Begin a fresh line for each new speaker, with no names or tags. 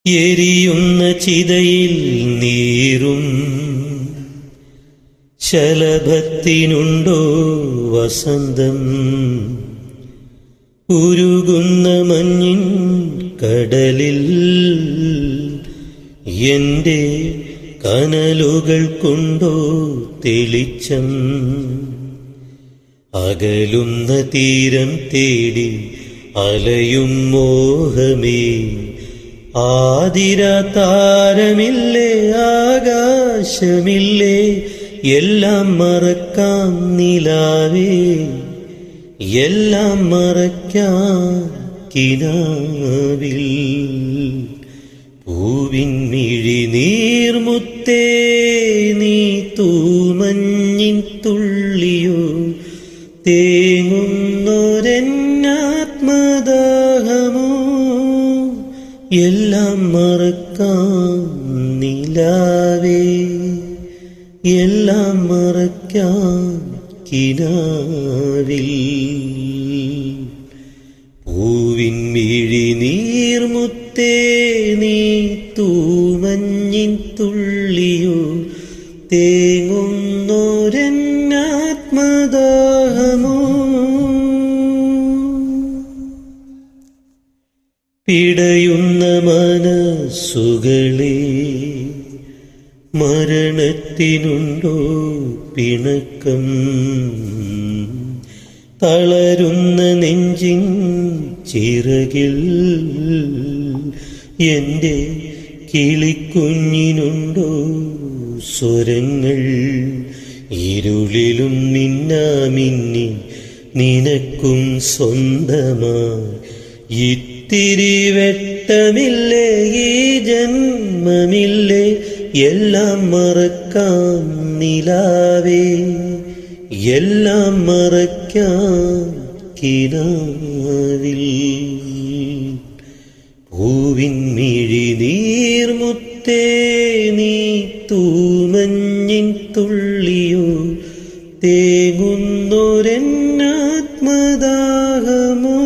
എരിയുന്ന ചിതയിൽ നീറും ശലഭത്തിനുണ്ടോ വസന്തം? ഉരുകുന്ന മഞ്ഞിൻ കടലിൽ എന്റെ കനലുകൾ കൊണ്ടോ തെളിച്ചം? അകലുന്ന തീരം തേടി അലയും മോഹമേ, ആതിരാ താരമില്ലേ, ആകാശമില്ലേ, എല്ലാം മറക്കാം നിലാവേ, എല്ലാം മറക്കാം കിനാവിൽ. പൂവിൻ മിഴി നീർമുത്തേ, നീ തൂമഞ്ഞിൻ തുള്ളിയോ, തേങ്ങുന്നൊരെന്നാത്മദാഹമോ, എല്ലാം മറക്കാം നിലാവേ, എല്ലാം മറക്കാം കിനാവിൽ. പൂവിൻ മിഴി നീർമുത്തേ, നീ തൂമഞ്ഞിൻ തുള്ളിയോ, തേങ്ങുന്നൊരെന്നാത്മദാഹമോ. പിടയുന്ന മനസ്സുകളെ, മരണത്തിനുണ്ടോ പിണക്കം? തളരുന്ന നെഞ്ചിൻ ചിറകിൽ എന്റെ കിളിക്കുഞ്ഞിനുണ്ടോ സ്വരങ്ങൾ? ഇരുളിലും മിന്നാമിന്നി നിനക്കും സ്വന്തമായി ഇത്തിരി വെട്ടമില്ലേ, ഈ ജന്മമില്ലേ, എല്ലാം മറക്കാം നിലാവേ, എല്ലാം മറക്കാം കിനാവിൽ. പൂവിൻ മിഴി നീർമുത്തേ, നീ തൂമഞ്ഞിൻ തുള്ളിയോ, തേങ്ങുന്നൊരെന്നാത്മദാഹമോ.